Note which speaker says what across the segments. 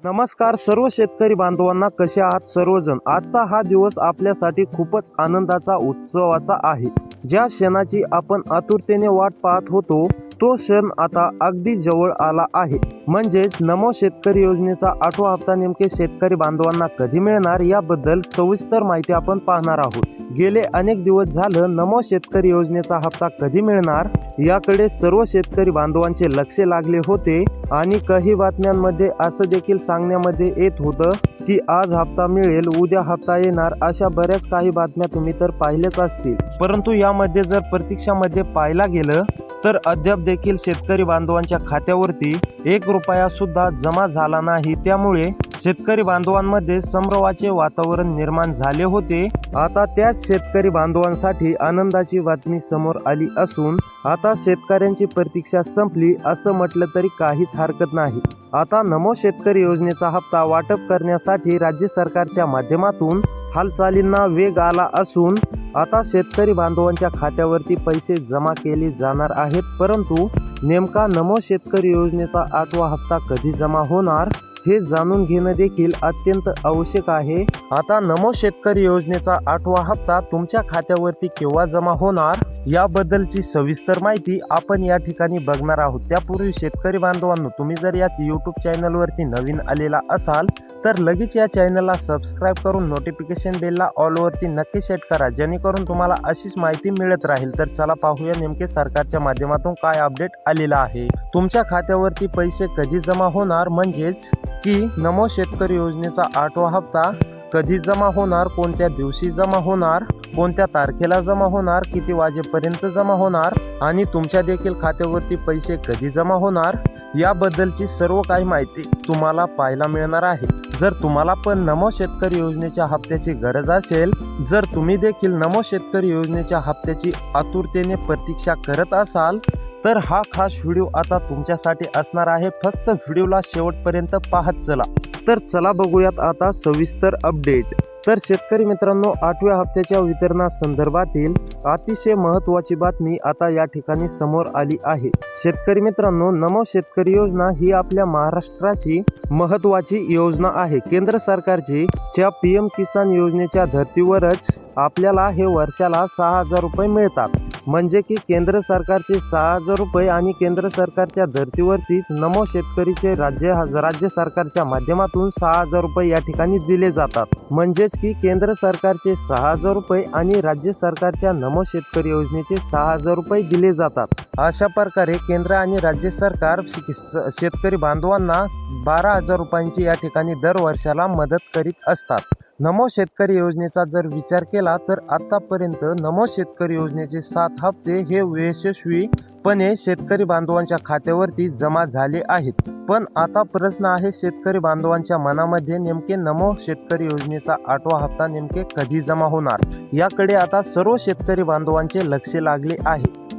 Speaker 1: नमस्कार सर्व शेतकरी बांधवांना, कसे आहात सर्वजण। आजचा हा दिवस आपल्यासाठी खूपच आनंदाचा उत्सवाचा आहे। ज्या क्षणाची आपण आतुरतेने वाट पाहत होतो तो क्षण आता अगदी जवळ आला आहे। म्हणजेच नमो शेतकरी योजनेचा 8वा हप्ता नेमके शेतकरी बांधवांना कधी मिळणार याबद्दल सविस्तर माहिती आपण पाहणार आहोत। गेले अनेक दिवस झालं नमो शेतकरी योजनेचा हप्ता कधी मिळणार याकडे सर्व शेतकरी बांधवांचे लक्ष लागले होते आणि काही बातम्यांमध्ये असं देखील सांगण्यामध्ये येत होतं की आज हप्ता मिळेल, उद्या हप्ता येणार, अशा बऱ्याच काही बातम्या तुम्ही तर पाहिल्याच असतील। परंतु यामध्ये जर प्रतीक्षामध्ये पाहायला गेलं तर अद्याप देखील शेतकरी बांधवांच्या खात्यावरती 1 रुपया सुद्धा जमा झाला नाही। त्यामुळे शेतकरी बांधवांमध्ये संभ्रमाचे वातावरण निर्माण झाले होते। आता त्याच शेतकरी बांधवांसाठी आनंदाची बातमी समोर आली असून आता शेतकऱ्यांची प्रतीक्षा संपली असं म्हटलं तरी काहीच हरकत नाही। आता नमो शेतकरी योजनेचा हप्ता वाटप करण्यासाठी राज्य सरकारच्या माध्यमातून हालचालींना वेग आला असून आता शेतकरी बांधवांच्या खात्यावरती पैसे जमा केले जाणार आहेत। परंतु नेमका नमो शेतकरी योजनेचा 8वा हप्ता कधी जमा होणार हे जाणून घेणं देखील अत्यंत आवश्यक आहे। आता नमो शेतकरी योजनेचा 8वा हप्ता तुमच्या खात्यावरती केव्हा जमा होणार याबद्दलची सविस्तर माहिती आपण या ठिकाणी बघणार आहोत। त्यापूर्वी शेतकरी बांधवांनो, तुम्ही जर या YouTube चॅनलवरती नवीन आलेला असाल तर लगेच या चॅनलला सबस्क्राईब करून नोटिफिकेशन बेलला ऑल वरती नक्की सेट करा, जेणेकरून तुम्हाला अशीच माहिती मिळत राहील। तर चला पाहूया नेमके सरकारच्या माध्यमातून काय अपडेट आलेला आहे। तुमच्या खात्यावरती पैसे कधी जमा होणार, म्हणजेच की नमो शेतकरी योजनेचा 8वा हप्ता कधी जमा होणार, कोणत्या दिवशी जमा होणार, कोणत्या तारखेला जमा होणार, किती वाजेपर्यंत जमा होणार आणि तुमच्या देखील खात्यावरती पैसे कधी जमा होणार याबद्दलची सर्व काही माहिती तुम्हाला पाहायला मिळणार आहे। जर तुम्हाला पण नमो शेतकरी योजनेच्या हप्त्याची गरज असेल, जर तुम्ही देखील नमो शेतकरी योजनेच्या हप्त्याची आतुरतेने प्रतीक्षा करत असाल तर हा खास व्हिडिओ आता तुमच्यासाठी असणार आहे। फक्त व्हिडिओला शेवटपर्यंत पाहत चला। तर चला बघूयात आता सविस्तर अपडेट। तर शेतकरी मित्रांनो, 8व्या हप्त्याच्या वितरणासंदर्भातील अतिशय महत्त्वाची बातमी आता या ठिकाणी समोर आली आहे। शेतकरी मित्रांनो, नमो शेतकरी योजना ही आपल्या महाराष्ट्राची महत्त्वाची योजना आहे। केंद्र सरकारची PM किसान योजनेच्या धर्तीवरच आपल्याला हे वर्षाला 6,000 रुपये मिळतात। म्हणजे की केंद्र सरकारचे 6,000 रुपये आणि केंद्र सरकारच्या धर्तीवरती नमो शेतकरीचे राज्य सरकारच्या माध्यमातून 6,000 रुपये या ठिकाणी दिले जातात। म्हणजेच की केंद्र सरकारचे 6,000 रुपये आणि राज्य सरकारच्या नमो शेतकरी योजनेचे 6,000 रुपये दिले जातात। अशा प्रकारे केंद्र आणि राज्य सरकार शेतकरी बांधवांना 12,000 रुपयांची या ठिकाणी दर वर्षाला मदत करीत असतात। नमो शेतकरी योजनेचा जर विचार केला तर आतापर्यंत नमो शेतकरी योजनेचे 7 हप्ते हे यशस्वीपणे शेतकरी बांधवांच्या खात्यावरती जमा झाले आहेत। पण आता प्रश्न आहे शेतकरी बांधवांच्या मनामध्ये, नेमके नमो शेतकरी योजनेचा 8वा हप्ता नेमके कधी जमा होणार याकडे आता सर्व शेतकरी बांधवांचे लक्ष लागले आहे।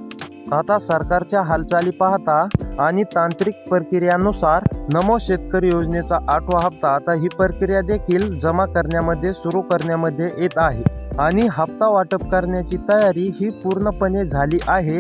Speaker 1: आता सरकारच्या हालचाली पाहता आणि तांत्रिक प्रक्रियानुसार नमो शेतकरी योजनेचा 8वा हप्ता आता ही प्रक्रिया देखील जमा करण्यामध्ये सुरू करण्यामध्ये येत आहे आणि हप्ता वाटप करण्याची तयारी ही पूर्णपणे झाली आहे।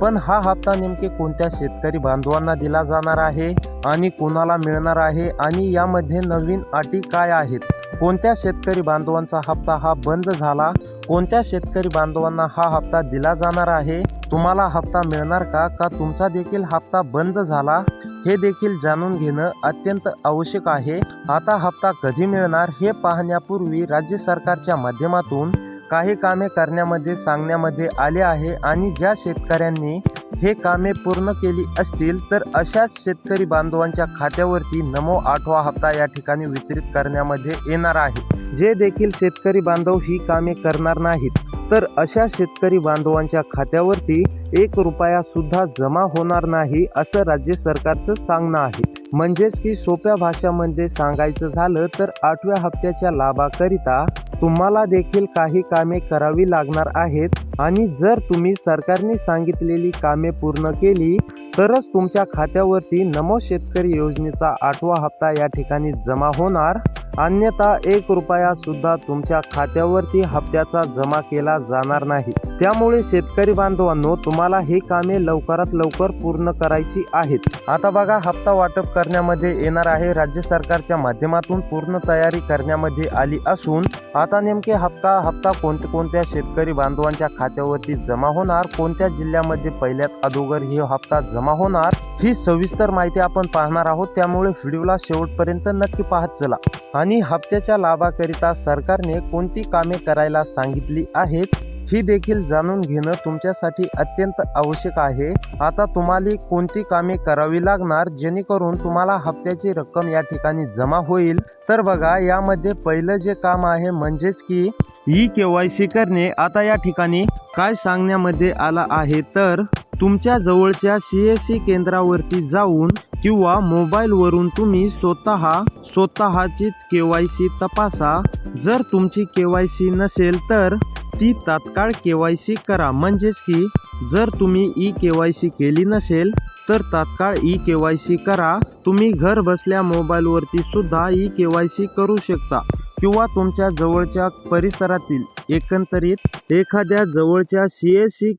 Speaker 1: पण हा हप्ता नेमके कोणत्या शेतकरी बांधवांना दिला जाणार आहे आणि कोणाला मिळणार आहे आणि यामध्ये नवीन अटी काय आहेत, कोणत्या शेतकरी बांधवांचा हप्ता हा बंद झाला, कोणत्या शेतकरी बांधवांना हा हप्ता दिला जाणार आहे, तुम्हाला हप्ता मिळणार का तुमचा देखील हप्ता बंद झाला, हे देखील जाणून घेणं अत्यंत आवश्यक आहे। आता हप्ता कधी मिळणार हे पाहण्यापूर्वी राज्य सरकारच्या माध्यमातून काही कामे करण्यामध्ये सांगण्यामध्ये आले आहे आणि ज्या शेतकऱ्यांनी हे कामे पूर्ण केली असतील तर अशाच शेतकरी बांधवांच्या खात्यावरती नमो 8वा हप्ता या ठिकाणी वितरित करण्यामध्ये येणार आहे। जे देखील शेतकरी बांधव ही कामे करणार नाहीत तर अशा शेतकरी बांधवांच्या खात्यावरती 1 रुपया सुद्धा जमा होणार नाही असं राज्य सरकारचं सांगणं आहे। म्हणजेच की सोप्या भाषामध्ये सांगायचं झालं तर 8व्या हप्त्याच्या लाभाकरिता तुम्हाला देखील काही कामे करावी लागणार आहेत आणि जर तुम्ही सरकारने सांगितलेली कामे पूर्ण केली तरच तुमच्या खात्यावरती नमो शेतकरी योजनेचा 8वा हप्ता या ठिकाणी जमा होणार, अन्यथा 1 रुपया सुद्धा तुमच्या खात्यावरती हप्त्याचा जमा केला जाणार नाही। त्यामुळे शेतकरी बांधवांनो, तुम्हाला ही कामे लवकरात लवकर पूर्ण करायची आहेत. आता बघा, हप्ता वाटप करण्यामध्ये येणार आहे. राज्य सरकारच्या माध्यमातून पूर्ण तयारी करण्यामध्ये आली असून आता नेमके हप्ता कोणत्या शेतकरी बांधवांच्या खात्यावरती जमा होणार, कोणत्या जिल्ह्यामध्ये पहिल्यात अगोदर ही हप्ता जमा होणार, ही सविस्तर माहिती आपण पाहणार आहोत. त्यामुळे व्हिडिओला शेवटपर्यंत नक्की पाहत चला. आणि हप्त्याच्या लाभाकरिता सरकारने कोणती कामे करायला सांगितली आहेत ही देखील जाणून घेणं तुमच्यासाठी अत्यंत आवश्यक आहे. आता तुम्हाला कोणती कामे करावी लागणार जेणेकरून तुम्हाला हप्त्याची रक्कम या ठिकाणी जमा होईल. तर बघा, यामध्ये पहिलं जे काम आहे म्हणजेच की ई-KYC करणे. आता या ठिकाणी काय सांगण्यामध्ये आला आहे तर तुमच्या जवळच्या CSC केंद्रावरती जाऊन किंवा मोबाईलवरून तुम्ही स्वतःची KYC तपासा. जर तुमची KYC नसेल तर ती तात्काळ KYC करा. म्हणजेच की जर तुम्ही ई-KYC केली नसेल तर तात्काळ ई-KYC करा. तुम्ही घर बसल्या मोबाईलवरती सुद्धा ई-KYC करू शकता किंवा तुमच्या जवळच्या परिसरातील एकंदरीत एखाद्या जवळच्या CSC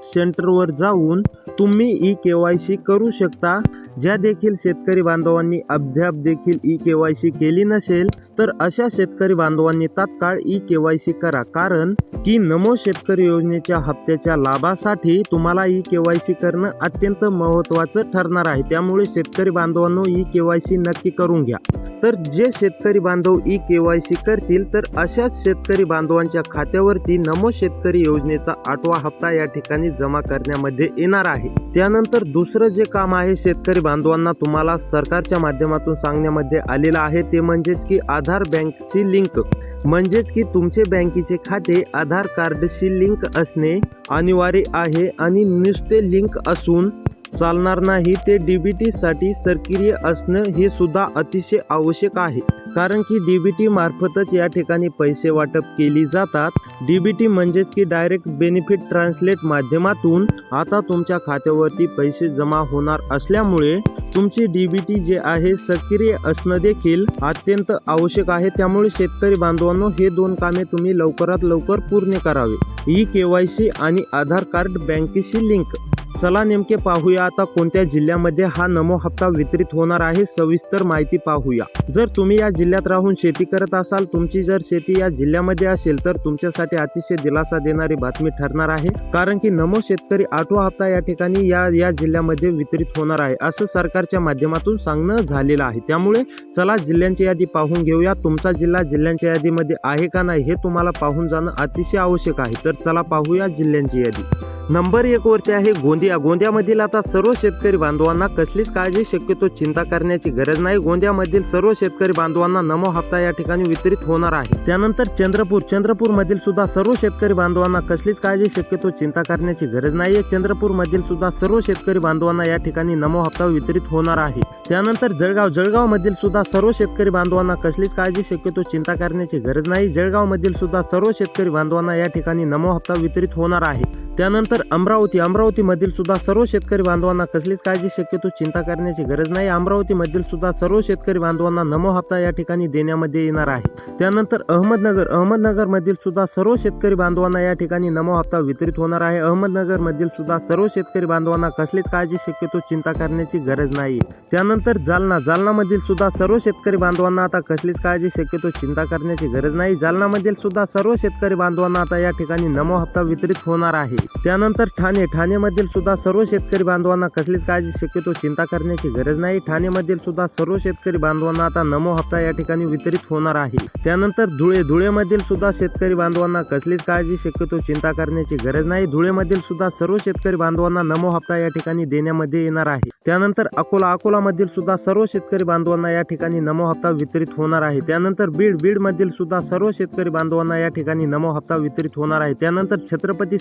Speaker 1: सेंटरवर जाऊन तुम्ही ई-KYC करू शकता. ज्या देखील शेतकरी बांधवांनी अद्याप देखील ई-KYC केली नसेल तर अशा शेतकरी बांधवांनी तात्काळ ई-KYC करा. कारण की नमो शेतकरी योजनेच्या हप्त्याच्या लाभासाठी तुम्हाला ई-KYC करणं अत्यंत महत्त्वाचं ठरणार आहे. त्यामुळे शेतकरी बांधवांनो, ई-KYC नक्की करून घ्या. तर जे शेतकरी बांधव ई-KYC करतील तर अशाच शेतकरी बांधवांच्या खात्यावरती नमो शेतकरी योजनेचा 8वा हप्ता या ठिकाणी जमा करण्यामध्ये येणार आहे. त्यानंतर दुसरं जे काम आहे शेतकरी बांधवांना तुम्हाला सरकारच्या माध्यमातून सांगण्यामध्ये आलेलं आहे ते म्हणजेच की आधार बँकची लिंक. म्हणजेच की तुमचे बँकेचे खाते आधार कार्डशी लिंक असणे अनिवार्य आहे. आणि नुसते लिंक असून चालणार नाही, ते DBT साठी सक्रिय असणं हे सुद्धा अतिशय आवश्यक आहे. कारण की DBT मार्फतच या ठिकाणी पैसे वाटप केली जातात. DBT म्हणजेच की डायरेक्ट बेनिफिट ट्रान्सलेट माध्यमातून आता तुमच्या खात्यावरती पैसे जमा होणार असल्यामुळे तुमची DBT जे आहे सक्रिय असणं देखील अत्यंत आवश्यक आहे. त्यामुळे शेतकरी बांधवांनो, हे 2 कामे तुम्ही लवकरात लवकर पूर्ण करावे. ई-KYC आणि आधार कार्ड बँकेशी लिंक. चला नेमके पाहूया आता कोणत्या जिल्ह्यामध्ये हा नमो हप्ता वितरित होणार आहे. सविस्तर माहिती पाहूया. जर तुम्ही या जिल्ह्यात राहून शेती करत असाल, तुमची जर शेती या जिल्ह्यामध्ये असेल तर तुमच्यासाठी अतिशय दिलासा देणारी बातमी ठरणार आहे. कारण की नमो शेतकरी 8वा हप्ता या ठिकाणी या जिल्ह्यामध्ये वितरित होणार आहे असं सरकारच्या माध्यमातून सांगणं झालेलं आहे. त्यामुळे चला जिल्ह्यांची यादी पाहून घेऊया. तुमचा जिल्हा जिल्ह्यांच्या यादीमध्ये आहे का नाही हे तुम्हाला पाहून जाणं अतिशय आवश्यक आहे. तर चला पाहूया जिल्ह्यांची यादी. नंबर 1 वरती आहे गोंदिया. गोंदियामधील आता सर्व शेतकरी बांधवांना कसलीच काळजी, शक्यतो चिंता करण्याची गरज नाही. गोंदियामधील सर्व शेतकरी बांधवांना नमो हप्ता या ठिकाणी वितरित होणार आहे. त्यानंतर चंद्रपूर मधील सुद्धा सर्व शेतकरी बांधवांना कसलीच काळजी, शक्यतो चिंता करण्याची गरज नाहीये. चंद्रपूर मधील सुद्धा सर्व शेतकरी बांधवांना या ठिकाणी नमो हप्ता वितरित होणार आहे. त्यानंतर जळगाव मधील सुद्धा सर्व शेतकरी बांधवांना कसलीच काळजी, शक्यतो चिंता करण्याची गरज नाही. जळगाव मधील सुद्धा सर्व शेतकरी बांधवांना या ठिकाणी नमो हप्ता वितरित होणार आहे. त्यानंतर अमरावती मधील सुद्धा सर्व शेतकरी बांधवांना कसलीच काळजी, शक्यतो चिंता करण्याची गरज नाही. अमरावती मधील सुद्धा सर्व शेतकरी बांधवांना नमो हप्ता या ठिकाणी देण्यामध्ये येणार आहे. त्यानंतर अहमदनगर मधील सुद्धा सर्व शेतकरी बांधवांना या ठिकाणी नमो हप्ता वितरित होणार आहे. अहमदनगर मधील सुद्धा सर्व शेतकरी बांधवांना कसलीच काळजी, शक्यतो चिंता करण्याची गरज नाही. त्यानंतर जालना मधील सुद्धा सर्व शेतकरी बांधवांना आता कसलीच काळजी, शक्यतो चिंता करण्याची गरज नाही. जालना मधील सुद्धा सर्व शेतकरी बांधवांना आता या ठिकाणी नमो हप्ता वितरित होणार आहे. त्यानंतर ठाणे मधील सुद्धा सर्व शेतकरी बांधवांना कसलीच काळजी, शक्यतो चिंता करण्याची गरज नाही. ठाणे मधील सुद्धा सर्व शेतकरी बांधवांना आता नमो हप्ता या ठिकाणी वितरित होणार आहे. त्यानंतर धुळे मधील सुद्धा शेतकरी बांधवांना कसलीच काळजी, शक्यतो चिंता करण्याची गरज नाही. धुळे मधील सुद्धा सर्व शेतकरी बांधवांना नमो हप्ता या ठिकाणी देण्यामध्ये येणार आहे. त्यानंतर अकोला मधील सुद्धा सर्व शेतकरी बांधवांना या ठिकाणी नमो हप्ता वितरित होणार आहे. त्यानंतर बीड मधील सुद्धा सर्व शेतकरी बांधवांना या ठिकाणी नमो हप्ता वितरित होणार आहे. त्यानंतर छत्रपती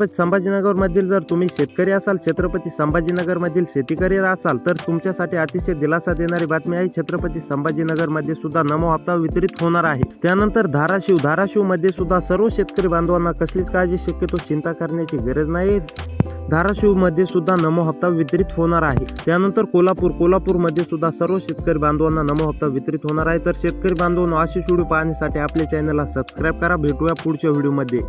Speaker 1: संभाजीनगर मधील जर तुम्ही शेतकरी असाल, छत्रपती संभाजीनगर मधील शेतकरी असाल तर तुमच्यासाठी अतिशय दिलासा देणारी बातमी आहे. छत्रपती संभाजीनगर मध्ये सुद्धा नमो हप्ता वितरित होणार आहे. त्यानंतर धाराशिव मध्ये सुद्धा सर्व शेतकरी बांधवांना कसलीच काळजी, शक्यतो चिंता करण्याची गरज नाही. धाराशिव मध्ये सुद्धा नमो हप्ता वितरित होणार आहे. त्यानंतर कोल्हापूर मध्ये सुद्धा सर्व शेतकरी बांधवांना नमो हप्ता वितरित होणार आहे. तर शेतकरी बांधवांनो, अशी व्हिडिओ पाहण्यासाठी आपल्या चॅनलला सबस्क्राईब करा. भेटूया पुढच्या व्हिडिओमध्ये.